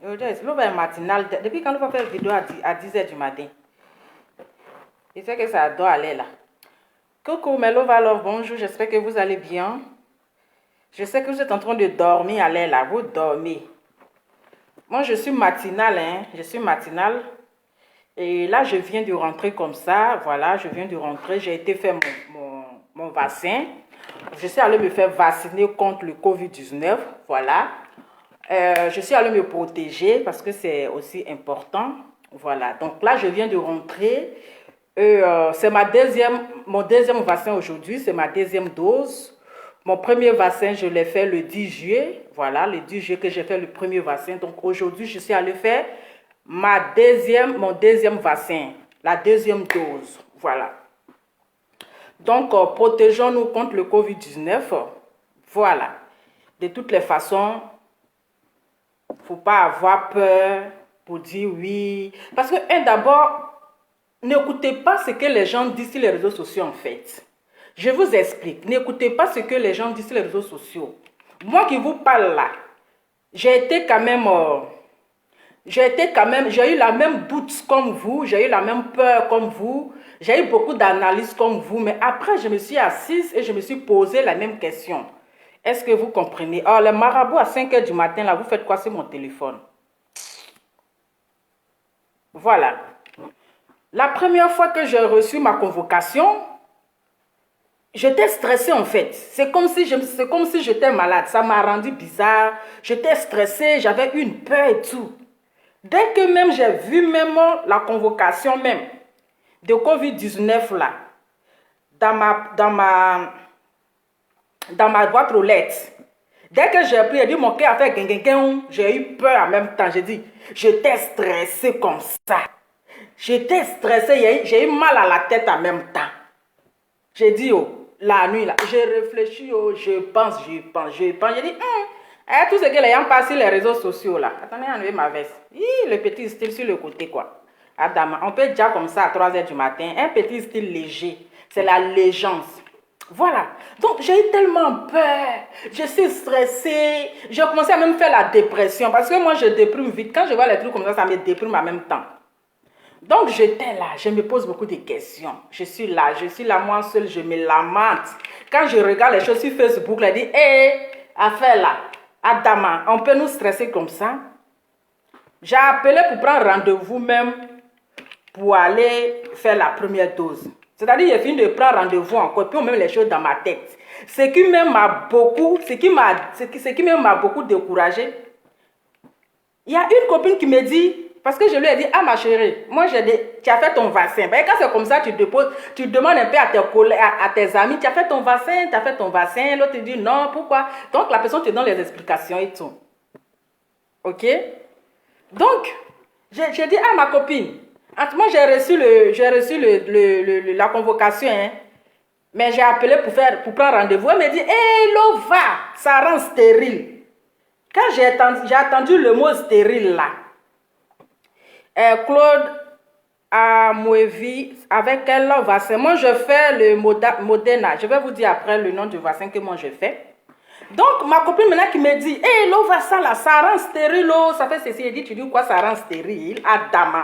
C'est le matinal. Depuis quand on va faire une vidéo à 10h du matin? Je sais que ça doit aller là. Coucou, mes love, alors bonjour, j'espère que vous allez bien. Je sais que vous êtes en train de dormir, allez là, vous dormez. Moi, je suis matinale, hein, je suis matinale. Et là, je viens de rentrer comme ça, voilà, je viens de rentrer. J'ai été faire mon vaccin. Je suis allée me faire vacciner contre le Covid-19, voilà. Je suis allée me protéger parce que c'est aussi important, voilà. Donc là, je viens de rentrer. C'est mon deuxième vaccin aujourd'hui, c'est ma deuxième dose. Mon premier vaccin, je l'ai fait le 10 juillet. Voilà, le 10 juillet que j'ai fait le premier vaccin. Donc aujourd'hui, je suis allée faire mon deuxième vaccin, la deuxième dose. Voilà. Donc, protégeons-nous contre le Covid-19. Voilà. De toutes les façons, il ne faut pas avoir peur pour dire oui. Parce que, d'abord, n'écoutez pas ce que les gens disent sur les réseaux sociaux, en fait. Je vous explique. N'écoutez pas ce que les gens disent sur les réseaux sociaux. Moi qui vous parle là, j'ai eu la même doute comme vous, j'ai eu la même peur comme vous, j'ai eu beaucoup d'analyses comme vous, mais après je me suis assise et je me suis posé la même question. Est-ce que vous comprenez? Oh, le marabout à 5h du matin, là, vous faites quoi sur mon téléphone? Voilà. La première fois que j'ai reçu ma convocation, j'étais stressée en fait. C'est comme si j'étais malade. Ça m'a rendu bizarre. J'étais stressée, j'avais une peur et tout. Dès que même j'ai vu même la convocation même de Covid-19 là, dans ma boîte aux lettres, dès que j'ai pris, mon cœur a fait guin, j'ai eu peur en même temps. J'ai dit, j'étais stressée comme ça. J'étais stressée, j'ai eu mal à la tête en même temps. J'ai dit, oh, la nuit, là, j'ai réfléchi, oh, je pense. J'ai dit, tout ce que les gens passent sur les réseaux sociaux, là. Attendez, enlevez ma veste. Le petit style sur le côté, quoi. Adam, on peut déjà comme ça à 3h du matin. Un petit style léger. C'est la légende. Voilà. Donc, j'ai eu tellement peur. Je suis stressée. J'ai commencé à même faire la dépression. Parce que moi, je déprime vite. Quand je vois les trucs comme ça me déprime en même temps. Donc, j'étais là, je me pose beaucoup de questions. Je suis là, moi seule, je me lamente. Quand je regarde les choses sur Facebook, je dis, affaire là, Adama, on peut nous stresser comme ça? J'ai appelé pour prendre rendez-vous même pour aller faire la première dose. C'est-à-dire, j'ai fini de prendre rendez-vous encore, puis on met les choses dans ma tête. Ce qui m'a beaucoup découragé. Il y a une copine qui me dit, parce que je lui ai dit, ah ma chérie, moi j'ai dit, tu as fait ton vaccin. Ben, quand c'est comme ça, tu demandes un peu à tes collègues, à tes amis, tu as fait ton vaccin, l'autre te dit non, pourquoi? Donc la personne te donne les explications et tout. Ok? Donc, j'ai dit à ma copine, moi j'ai reçu la convocation, hein, mais j'ai appelé pour prendre rendez-vous. Elle me dit, Lova, ça rend stérile. Quand j'ai entendu le mot stérile là, Claude a Moevi avec quel vaccin? Moi, je fais le Moderna. Je vais vous dire après le nom du vaccin que moi je fais. Donc, ma copine maintenant qui me dit, le vaccin là, ça rend stérile, ça fait ceci. Elle dit, tu dis quoi, ça rend stérile? Adama.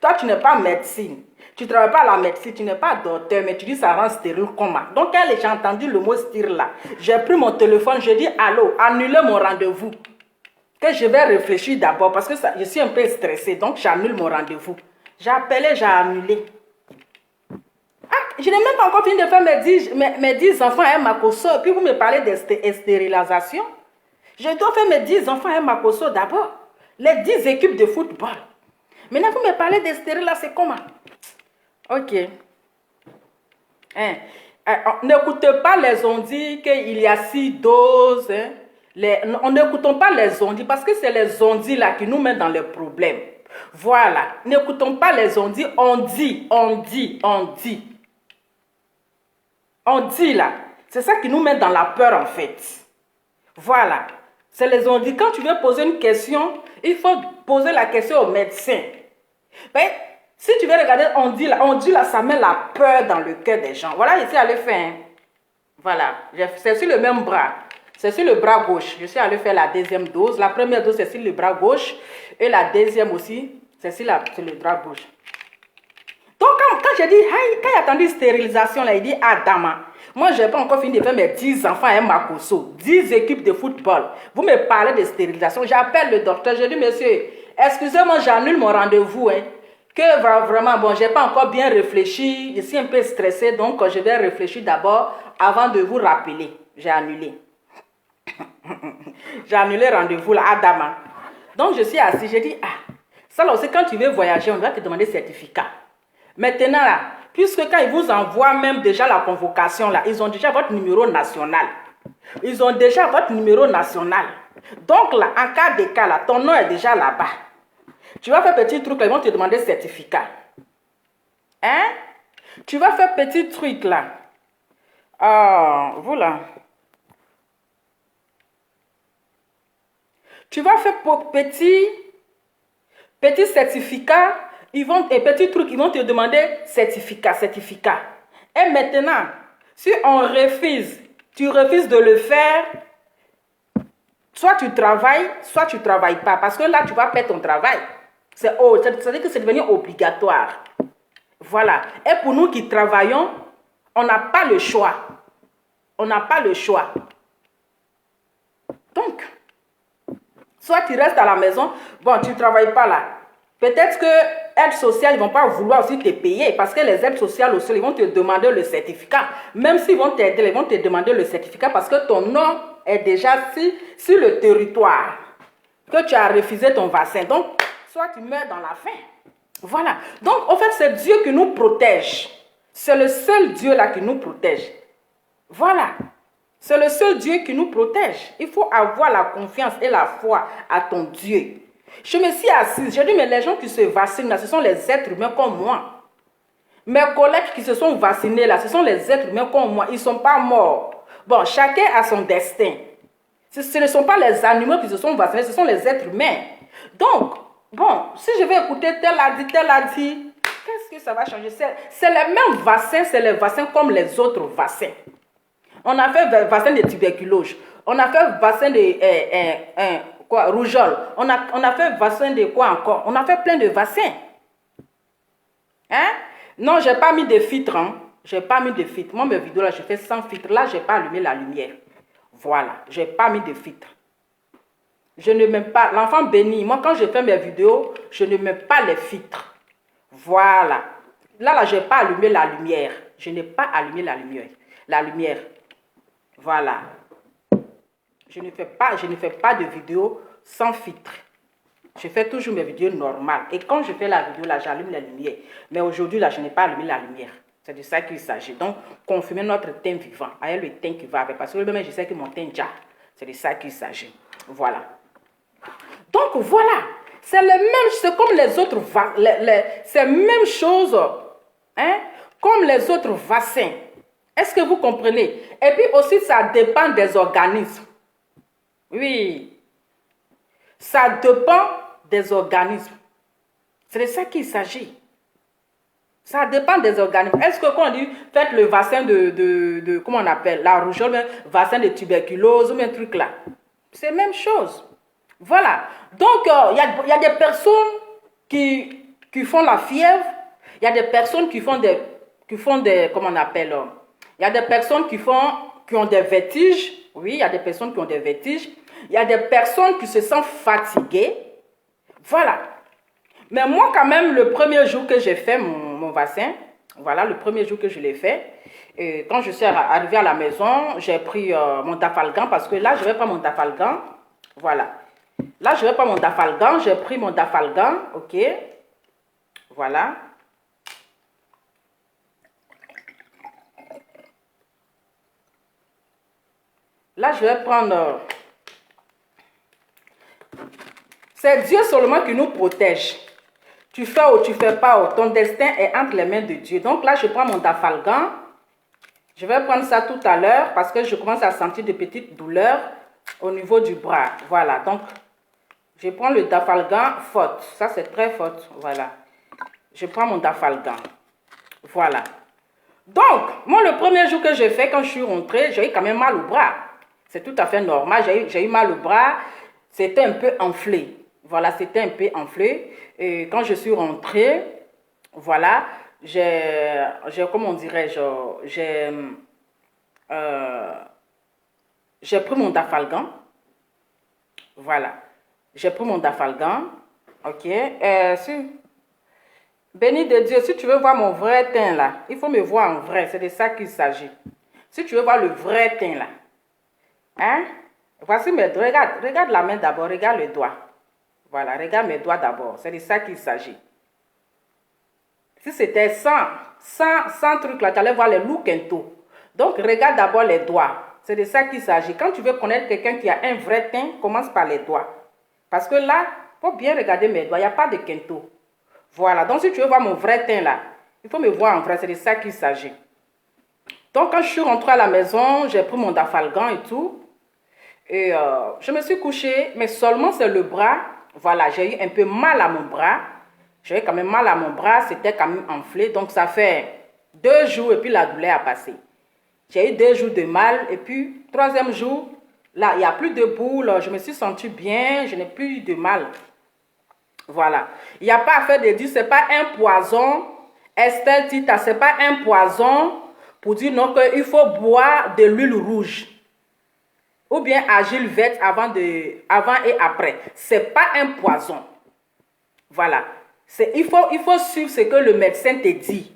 Toi, tu n'es pas médecine. Tu ne travailles pas à la médecine, tu n'es pas docteur, mais tu dis ça rend stérile comment? Donc, quand j'ai entendu le mot stérile là, j'ai pris mon téléphone, j'ai dit, allô, annulez mon rendez-vous. Que je vais réfléchir d'abord parce que je suis un peu stressée, donc j'annule mon rendez-vous. J'ai appelé, j'ai annulé. Je n'ai même pas encore fini de faire mes 10 enfants à Makoso, et puis vous me parlez de stérilisation. Je dois faire mes 10 enfants à Makoso d'abord. Les 10 équipes de football. Maintenant, vous me parlez de stérilisation, c'est comment? Ok. N'écoutez pas les ondits qu'il y a 6 doses, hein. On n'écoutons pas les ondits parce que c'est les ondits là qui nous mettent dans les problèmes. Voilà. N'écoutons pas les ondits. On dit là. C'est ça qui nous met dans la peur en fait. Voilà. C'est les ondits. Quand tu veux poser une question, il faut poser la question au médecin. Mais si tu veux regarder on dit là, ça met la peur dans le cœur des gens. Voilà, ici, allez faire. Voilà. C'est sur le même bras. C'est sur le bras gauche. Je suis allée faire la deuxième dose. La première dose, c'est sur le bras gauche. Et la deuxième aussi, c'est sur le bras gauche. Donc, quand j'ai dit, hey, quand il a attendu stérilisation, là, il dit, ah, Dama, moi, je n'ai pas encore fini de faire mes 10 enfants à Makoso, 10 équipes de football. Vous me parlez de stérilisation. J'appelle le docteur. Je dis, monsieur, excusez-moi, j'annule mon rendez-vous. Hein, que vraiment, bon, je n'ai pas encore bien réfléchi. Je suis un peu stressée, donc je vais réfléchir d'abord avant de vous rappeler. J'ai annulé. J'ai annulé le rendez-vous là, à Dama. Donc, je suis assise. J'ai dit, ah, ça là aussi, quand tu veux voyager, on va te demander certificat. Maintenant, là, puisque quand ils vous envoient même déjà la convocation, là, ils ont déjà votre numéro national. Ils ont déjà votre numéro national. Donc, là, en cas de cas, là, ton nom est déjà là-bas. Tu vas faire petit truc, là, ils vont te demander certificat. Hein? Tu vas faire petit truc, là. Voilà. Tu vas faire petit certificat. Ils vont, et petit truc, ils vont te demander certificat. Et maintenant, si on refuse, tu refuses de le faire, soit tu travailles pas. Parce que là, tu vas perdre ton travail. C'est-à-dire que c'est devenu obligatoire. Voilà. Et pour nous qui travaillons, on n'a pas le choix. On n'a pas le choix. Donc, soit tu restes à la maison, bon, tu ne travailles pas là. Peut-être que aides sociales, ils ne vont pas vouloir aussi te payer parce que les aides sociales aussi, ils vont te demander le certificat. Même s'ils vont t'aider, ils vont te demander le certificat parce que ton nom est déjà sur le territoire, que tu as refusé ton vaccin. Donc, soit tu meurs dans la faim. Voilà. Donc, en fait, c'est Dieu qui nous protège. C'est le seul Dieu là qui nous protège. Voilà. C'est le seul Dieu qui nous protège. Il faut avoir la confiance et la foi à ton Dieu. Je me suis assise, j'ai dit, mais les gens qui se vaccinent là, ce sont les êtres humains comme moi. Mes collègues qui se sont vaccinés là, ce sont les êtres humains comme moi. Ils ne sont pas morts. Bon, chacun a son destin. Ce ne sont pas les animaux qui se sont vaccinés, ce sont les êtres humains. Donc, bon, si je vais écouter tel a dit, qu'est-ce que ça va changer? C'est les mêmes vaccins, c'est les vaccins comme les autres vaccins. On a fait le vaccin de tuberculose, on a fait le vaccin de rougeole, on a fait le vaccin de quoi encore? On a fait plein de vaccins. Hein? Non, je n'ai pas mis de filtre. Hein? Je n'ai pas mis de filtre. Moi, mes vidéos là, je fais sans filtre. Là, je n'ai pas allumé la lumière. Voilà, je n'ai pas mis de filtre. Je ne mets pas, l'enfant béni, moi quand je fais mes vidéos, je ne mets pas les filtres. Voilà. Là, je n'ai pas allumé la lumière. Je n'ai pas allumé la lumière. Voilà. Je ne fais pas de vidéos sans filtre. Je fais toujours mes vidéos normales. Et quand je fais la vidéo, là, j'allume la lumière. Mais aujourd'hui, là, je n'ai pas allumé la lumière. C'est de ça qu'il s'agit. Donc, confirmer notre teint vivant. Avec le teint qui va avec. Parce que même je sais que mon teint déjà. C'est de ça qu'il s'agit. Voilà. Donc, voilà. C'est comme les autres. C'est la même chose. Hein, comme les autres vaccins. Est-ce que vous comprenez? Et puis aussi, ça dépend des organismes. Oui. Ça dépend des organismes. C'est de ça qu'il s'agit. Ça dépend des organismes. Est-ce que quand on dit, faites le vaccin de comment on appelle, la rougeole, le vaccin de tuberculose, ou un truc là. C'est la même chose. Voilà. Donc, il y a des personnes qui font la fièvre. Il y a des personnes qui font des comment on appelle, il y a des personnes qui ont des vertiges. Oui, il y a des personnes qui ont des vertiges. Il y a des personnes qui se sentent fatiguées. Voilà. Mais moi, quand même, le premier jour que j'ai fait mon vaccin, voilà, le premier jour que je l'ai fait, et quand je suis arrivée à la maison, j'ai pris mon Dafalgan, parce que là, je ne vais pas mon Dafalgan. Voilà. Là, je ne vais pas mon Dafalgan, j'ai pris mon Dafalgan, ok. Voilà. Là, je vais prendre... C'est Dieu seulement qui nous protège. Tu fais ou tu fais pas, ton destin est entre les mains de Dieu. Donc là, je prends mon Dafalgan. Je vais prendre ça tout à l'heure parce que je commence à sentir de petites douleurs au niveau du bras. Voilà, donc je prends le Dafalgan fort. Ça, c'est très fort. Voilà. Je prends mon Dafalgan. Voilà. Donc, moi, le premier jour que j'ai fait, quand je suis rentrée, j'ai eu quand même mal au bras. C'est tout à fait normal. J'ai eu mal au bras. C'était un peu enflé. Voilà, c'était un peu enflé. Et quand je suis rentrée, voilà, comment dirais-je, j'ai pris mon Dafalgan. Voilà. J'ai pris mon Dafalgan. Ok. Béni de Dieu, si tu veux voir mon vrai teint là, il faut me voir en vrai. C'est de ça qu'il s'agit. Si tu veux voir le vrai teint là, hein? Voici mes doigts. Regarde la main d'abord. Regarde le doigt. Voilà, regarde mes doigts d'abord. C'est de ça qu'il s'agit. Si c'était sans truc là, tu allais voir les loups quinto. Donc, regarde d'abord les doigts. C'est de ça qu'il s'agit. Quand tu veux connaître quelqu'un qui a un vrai teint, commence par les doigts. Parce que là, il faut bien regarder mes doigts. Il n'y a pas de quinto. Voilà. Donc, si tu veux voir mon vrai teint là, il faut me voir en vrai. C'est de ça qu'il s'agit. Donc, quand je suis rentrée à la maison, j'ai pris mon Dafalgan et tout. Et je me suis couchée, mais seulement c'est le bras. Voilà, j'ai eu un peu mal à mon bras. J'ai eu quand même mal à mon bras, c'était quand même enflé. Donc ça fait 2 jours et puis la douleur a passé. J'ai eu 2 jours de mal et puis 3e jour, là, il n'y a plus de boule. Je me suis sentie bien, je n'ai plus eu de mal. Voilà. Il n'y a pas à faire de dire, ce n'est pas un poison. Estelle Tita, ce n'est pas un poison pour dire non qu'il faut boire de l'huile rouge. Ou bien agile verte avant et après. Ce n'est pas un poison. Voilà. Il faut suivre ce que le médecin te dit.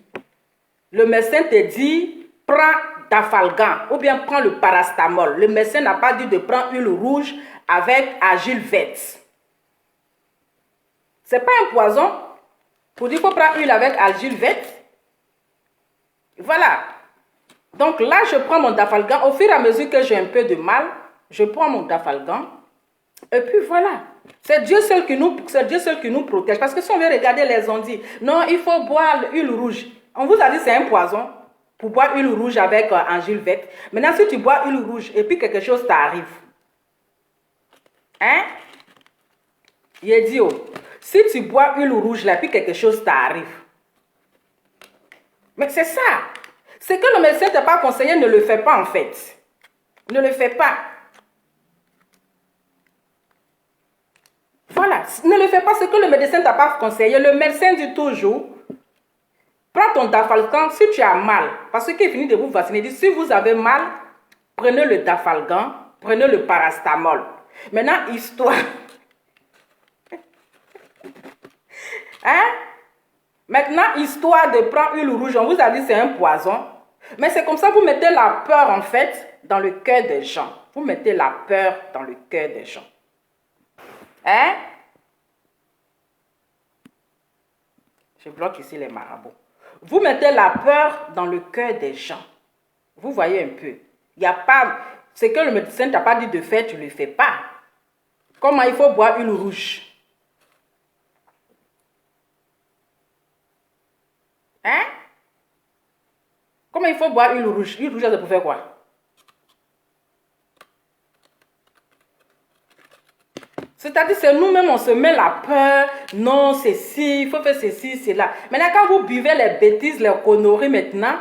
Le médecin te dit, prends Dafalgan ou bien prends le parastamol. Le médecin n'a pas dit de prendre huile rouge avec agile verte. Ce n'est pas un poison. Pour dire qu'il faut prendre huile avec agile verte. Voilà. Donc là, je prends mon Dafalgan. Au fur et à mesure que j'ai un peu de mal, je prends mon Dafalgan. Et puis voilà. C'est Dieu seul qui nous protège. Parce que si on veut regarder les ondits, non, il faut boire l'huile rouge. On vous a dit c'est un poison pour boire huile rouge avec angile verte. Maintenant, si tu bois huile rouge et puis quelque chose t'arrive, hein? Il est dit, oh, si tu bois huile rouge là et puis quelque chose t'arrive. Mais c'est ça. Ce que le médecin ne t'a pas conseillé, ne le fais pas en fait. Ne le fais pas. Voilà, ne le fais pas ce que le médecin ne t'a pas conseillé. Le médecin dit toujours, prends ton Dafalgan si tu as mal. Parce qu'il finit de vous vacciner. Il dit, si vous avez mal, prenez le Dafalgan, prenez le parastamol. Maintenant, histoire. Hein? Maintenant, histoire de prendre huile rouge, on vous a dit c'est un poison. Mais c'est comme ça, vous mettez la peur en fait dans le cœur des gens. Vous mettez la peur dans le cœur des gens. Hein? Je bloque ici les marabouts. Vous mettez la peur dans le cœur des gens. Vous voyez un peu. Il n'y a pas... Ce que le médecin ne t'a pas dit de faire, tu ne le fais pas. Comment il faut boire une rouge? Hein? Comment il faut boire une rouge? Une rouge, c'est pour faire quoi? C'est-à-dire, c'est nous-mêmes, on se met la peur. Non, c'est ci, il faut faire ceci, c'est là. Maintenant, quand vous buvez les bêtises, les conneries maintenant,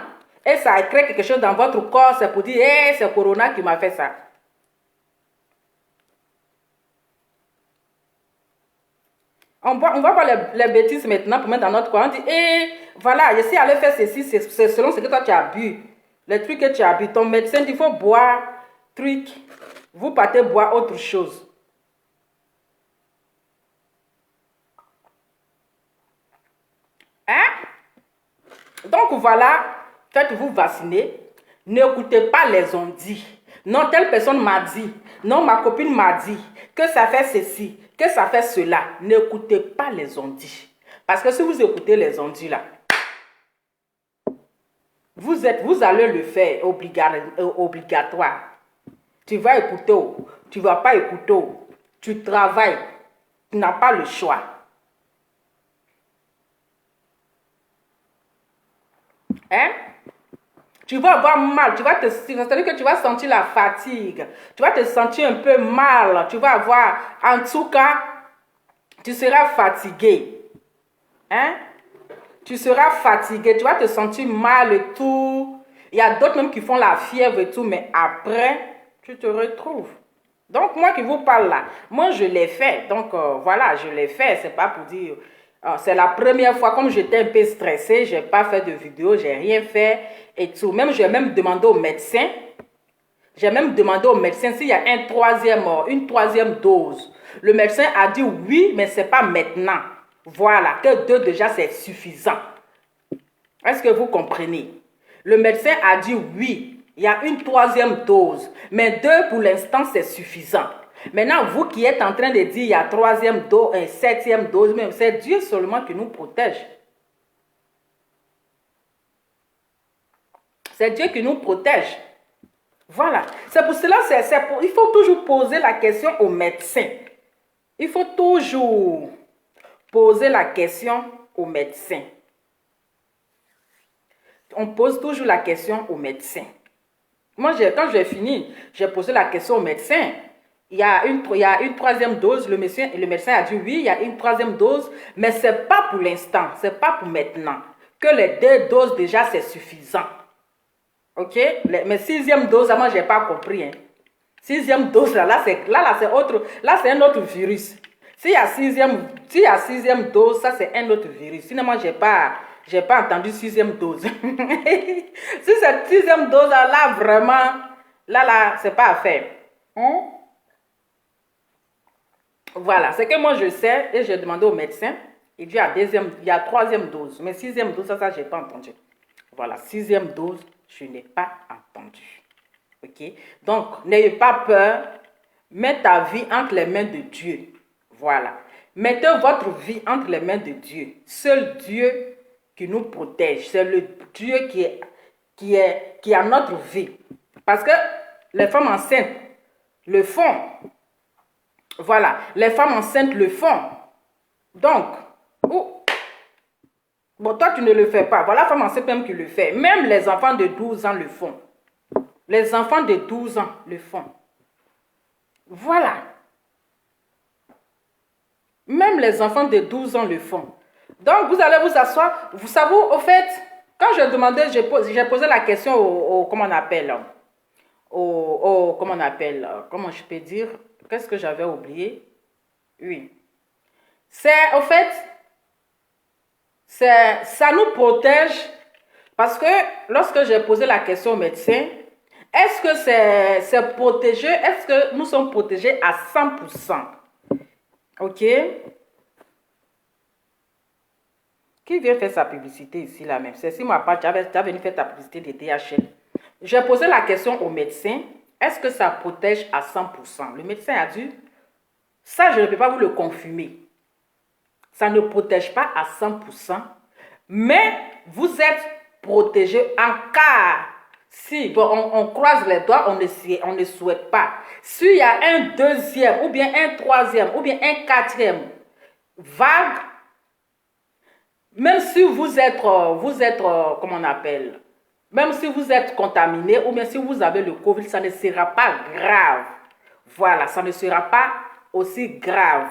et ça crée quelque chose dans votre corps, c'est pour dire, hey, c'est Corona qui m'a fait ça. On va voir les bêtises maintenant pour mettre dans notre corps. On dit, hey, voilà, je sais aller faire ceci, c'est selon ce que toi tu as bu. Les trucs que tu as bu. Ton médecin dit, il faut boire, truc. Vous partez boire autre chose. Hein? Donc voilà, faites-vous vacciner. N'écoutez pas les ondits. Non, telle personne m'a dit. Non, ma copine m'a dit que ça fait ceci, que ça fait cela. N'écoutez pas les ondits. Parce que si vous écoutez les ondits là, vous allez le faire obligatoire. Tu vas écouter, tu ne vas pas écouter. Tu travailles, tu n'as pas le choix. Hein? Tu vas avoir mal, c'est-à-dire que tu vas sentir la fatigue, tu vas te sentir un peu mal, tu vas avoir, en tout cas, tu seras fatigué. Hein? Tu seras fatigué, tu vas te sentir mal et tout. Il y a d'autres même qui font la fièvre et tout, mais après, tu te retrouves. Donc, moi qui vous parle là, moi je l'ai fait. Donc, voilà, je l'ai fait. C'est pas pour dire... c'est la première fois, comme j'étais un peu stressée, je n'ai pas fait de vidéo, j'ai rien fait et tout. Même, j'ai même demandé au médecin, s'il y a une troisième dose. Le médecin a dit oui, mais ce n'est pas maintenant. Voilà, que 2 déjà c'est suffisant. Est-ce que vous comprenez? Le médecin a dit oui, il y a une 3e dose, mais 2 pour l'instant c'est suffisant. Maintenant, vous qui êtes en train de dire il y a 3e dose, 7e dose, même c'est Dieu seulement qui nous protège. C'est Dieu qui nous protège. Voilà. C'est pour cela, il faut toujours poser la question au médecin. Il faut toujours poser la question au médecin. On pose toujours la question au médecin. Moi, quand j'ai fini, j'ai posé la question au médecin. Il y a une 3e dose. Le médecin a dit oui, il y a une 3e dose, mais ce n'est pas pour l'instant, ce n'est pas pour maintenant. Que les 2 doses déjà, c'est suffisant. Ok? Mais 6e dose, moi, je n'ai pas compris. 6e dose, là c'est un autre virus. S'il y a 6e dose, ça c'est un autre virus. Sinon, moi, je n'ai pas entendu 6e dose. Si cette 6e dose, là, vraiment, là, c'est pas à faire. Voilà, c'est que moi je sais et j'ai demandé au médecin. Il dit il y a 3e dose. Mais 6e dose, ça je n'ai pas entendu. Voilà, 6e dose, je n'ai pas entendu. Ok? Donc, n'ayez pas peur. Mets ta vie entre les mains de Dieu. Voilà. Mettez votre vie entre les mains de Dieu. Seul Dieu qui nous protège. C'est le Dieu qui a notre vie. Parce que les femmes enceintes le font. Voilà. Les femmes enceintes le font. Donc, bon, toi, tu ne le fais pas. Voilà, la femme enceinte même qui le fait. Même les enfants de 12 ans le font. Les enfants de 12 ans le font. Voilà. Même les enfants de 12 ans le font. Donc, vous allez vous asseoir. Vous savez, au fait, quand je demandais, j'ai posé la question comment on appelle, comment je peux dire, qu'est-ce que j'avais oublié? Oui. C'est, au fait, ça nous protège parce que lorsque j'ai posé la question au médecin, est-ce que c'est protégé? Est-ce que nous sommes protégés à 100%? Ok? Qui vient faire sa publicité ici là même? C'est si moi pas, tu as venu faire ta publicité de DHL. J'ai posé la question au médecin, est-ce que ça protège à 100%? Le médecin a dit, ça je ne peux pas vous le confirmer. Ça ne protège pas à 100%, mais vous êtes protégé en cas, si bon, on croise les doigts, on ne souhaite pas. S'il y a un 2e, ou bien un 3e, ou bien un 4e vague, même si vous êtes, comment on appelle, même si vous êtes contaminé, ou bien si vous avez le Covid, ça ne sera pas grave. Voilà, ça ne sera pas aussi grave.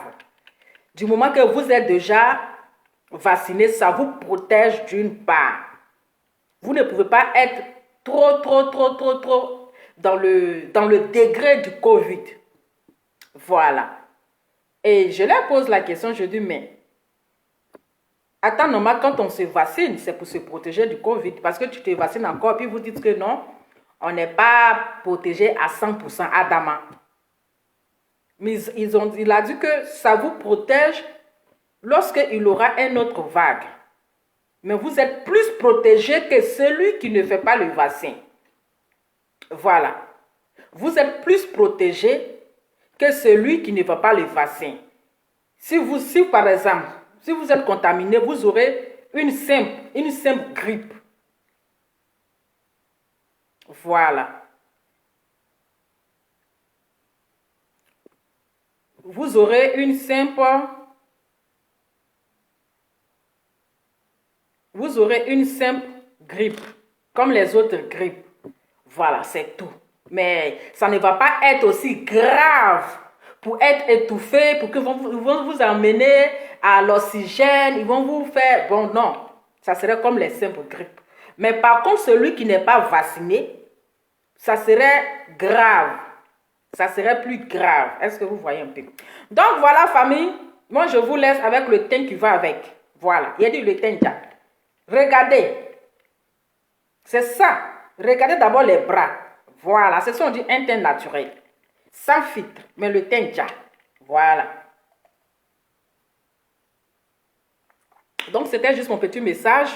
Du moment que vous êtes déjà vacciné, ça vous protège d'une part. Vous ne pouvez pas être trop dans le degré du Covid. Voilà. Et je leur pose la question, je dis, mais attends, normal, quand on se vaccine, c'est pour se protéger du Covid. Parce que tu te vaccines encore, puis vous dites que non, on n'est pas protégé à 100% Adama. Mais il a dit que ça vous protège lorsqu'il aura une autre vague. Mais vous êtes plus protégé que celui qui ne fait pas le vaccin. Voilà. Vous êtes plus protégé que celui qui ne fait pas le vaccin. Si par exemple, si vous êtes contaminé, vous aurez une simple grippe. Voilà. Vous aurez une simple grippe, comme les autres grippes. Voilà, c'est tout. Mais ça ne va pas être aussi grave pour être étouffé, pour qu'ils vont vous emmener à l'oxygène, ils vont vous faire... Bon, non, ça serait comme les simples grippes. Mais par contre, celui qui n'est pas vacciné, ça serait grave. Ça serait plus grave. Est-ce que vous voyez un peu? Donc, voilà, famille. Moi, je vous laisse avec le teint qui va avec. Voilà. Il y a dit le teint déjà. Regardez. C'est ça. Regardez d'abord les bras. Voilà. C'est ça, on dit un teint naturel. Sans filtre. Mais le teint déjà. Voilà. Donc, c'était juste mon petit message.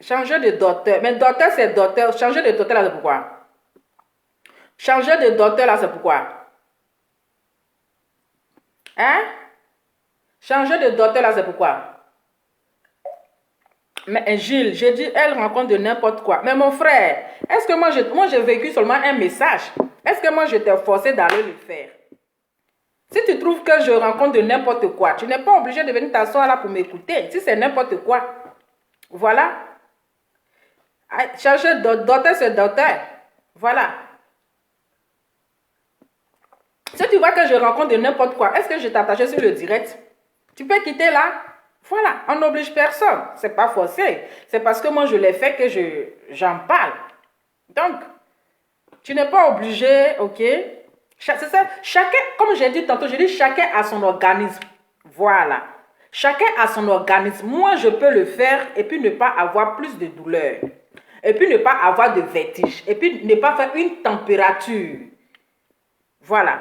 Changer de docteur. Mais docteur, c'est docteur. Changer de docteur, là, c'est pourquoi? Changer de docteur, là, c'est pourquoi? Hein? Changer de docteur, là, c'est pourquoi? Mais Gilles, j'ai dit, elle rencontre de n'importe quoi. Mais mon frère, est-ce que moi, j'ai vécu seulement un message? Est-ce que moi, je t'ai forcé d'aller le faire? Si tu trouves que je rencontre de n'importe quoi, tu n'es pas obligé de venir t'asseoir là pour m'écouter. Si c'est n'importe quoi, voilà. Changer de docteur, c'est docteur. Voilà. Si tu vois que je rencontre de n'importe quoi, est-ce que je t'attache sur le direct? Tu peux quitter là. Voilà, on n'oblige personne. C'est pas forcé. C'est parce que moi, je l'ai fait que j'en parle. Donc, tu n'es pas obligé, ok? C'est ça. Chacun, comme j'ai dit tantôt, j'ai dit chacun a son organisme. Voilà. Chacun a son organisme. Moi, je peux le faire et puis ne pas avoir plus de douleur. Et puis ne pas avoir de vertige. Et puis ne pas faire une température. Voilà.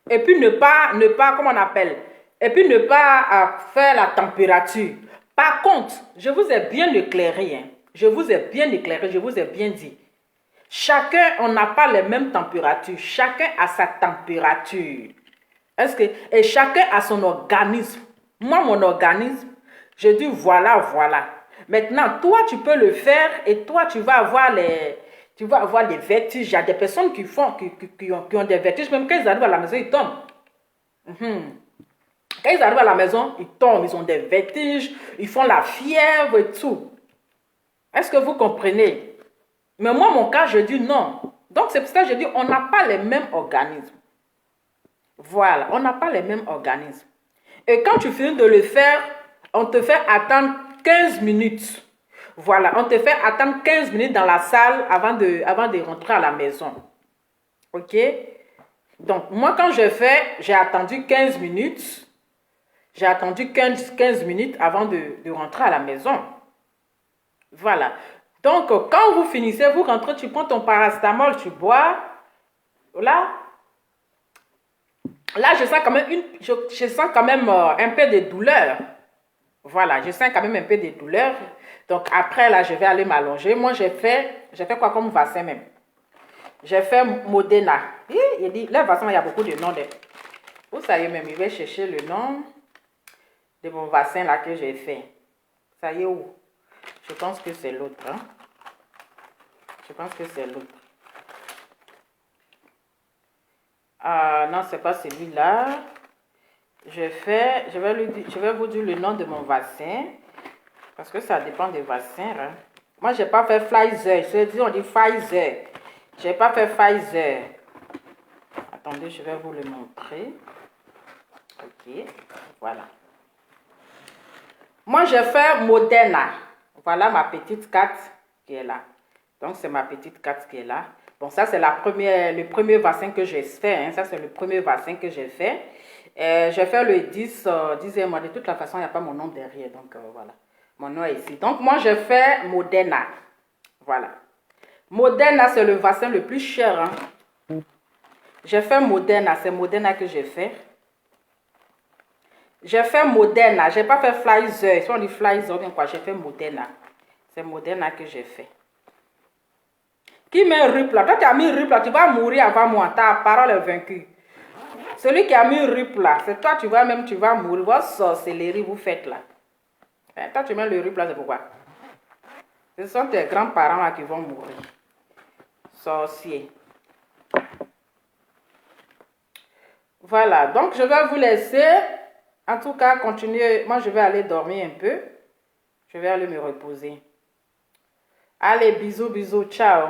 Et puis ne pas, comment on appelle? Et puis ne pas faire la température. Par contre, je vous ai bien éclairé. Hein. Je vous ai bien éclairé, je vous ai bien dit. Chacun, on n'a pas les mêmes températures. Chacun a sa température. Et chacun a son organisme. Moi, mon organisme, je dis voilà, voilà. Maintenant, toi, tu peux le faire et toi, tu vas avoir des vertiges. Il y a des personnes qui ont des vertiges. Même quand ils arrivent à la maison, ils tombent. Quand ils arrivent à la maison, ils tombent. Ils ont des vertiges. Ils font la fièvre et tout. Est-ce que vous comprenez? Mais moi, mon cas, je dis non. Donc, c'est pour ça que je dis on n'a pas les mêmes organismes. Voilà, on n'a pas les mêmes organismes. Et quand tu finis de le faire, on te fait attendre 15 minutes. Voilà, on te fait attendre 15 minutes dans la salle avant de rentrer à la maison. Ok? Donc, moi, quand je fais, j'ai attendu 15 minutes. J'ai attendu 15 minutes avant de rentrer à la maison. Voilà. Donc, quand vous finissez, vous rentrez, tu prends ton paracétamol, tu bois. Là, je sens quand même, je sens quand même un peu de douleur. Voilà, je sens quand même un peu de douleur. Donc, après, là, je vais aller m'allonger. Moi, j'ai fait quoi comme vaccin même? J'ai fait Modena. Il dit, le vaccin, il y a beaucoup de noms. Vous savez même, il va chercher le nom de mon vaccin là que j'ai fait. Ça y est où? Je pense que c'est l'autre. Hein? Je pense que c'est l'autre. Non, c'est pas celui-là. Je vais vous dire le nom de mon vaccin. Parce que ça dépend des vaccins. Hein. Moi, je n'ai pas fait Pfizer. Je dis, on dit Pfizer. Je n'ai pas fait Pfizer. Attendez, je vais vous le montrer. Ok, voilà. Moi, j'ai fait Moderna. Voilà ma petite carte qui est là. Donc, c'est ma petite carte qui est là. Bon, ça, c'est le premier vaccin que j'ai fait. Hein. Ça, c'est le premier vaccin que j'ai fait. J'ai fait le 10e mois. De toute la façon, il n'y a pas mon nom derrière. Donc, voilà. Mon nom est ici. Donc, moi, j'ai fait Moderna. Voilà. Moderna, c'est le vaccin le plus cher. Hein. J'ai fait Moderna. C'est Moderna que j'ai fait. J'ai fait Moderna. Je n'ai pas fait Pfizer. Si on dit Pfizer, bien quoi, j'ai fait Moderna. C'est Moderna que j'ai fait. Qui met RIP là? Toi, tu as mis RIP là. Tu vas mourir avant moi. Ta parole est vaincue. Celui qui a mis RIP là, c'est toi, tu vas mourir. Votre sorcellerie, vous faites là. Toi, tu mets le RIP là, c'est pourquoi? Ce sont tes grands-parents là qui vont mourir. Sorcier. Voilà, donc je vais vous laisser. En tout cas, continuez. Moi, je vais aller dormir un peu. Je vais aller me reposer. Allez, bisous, bisous, ciao.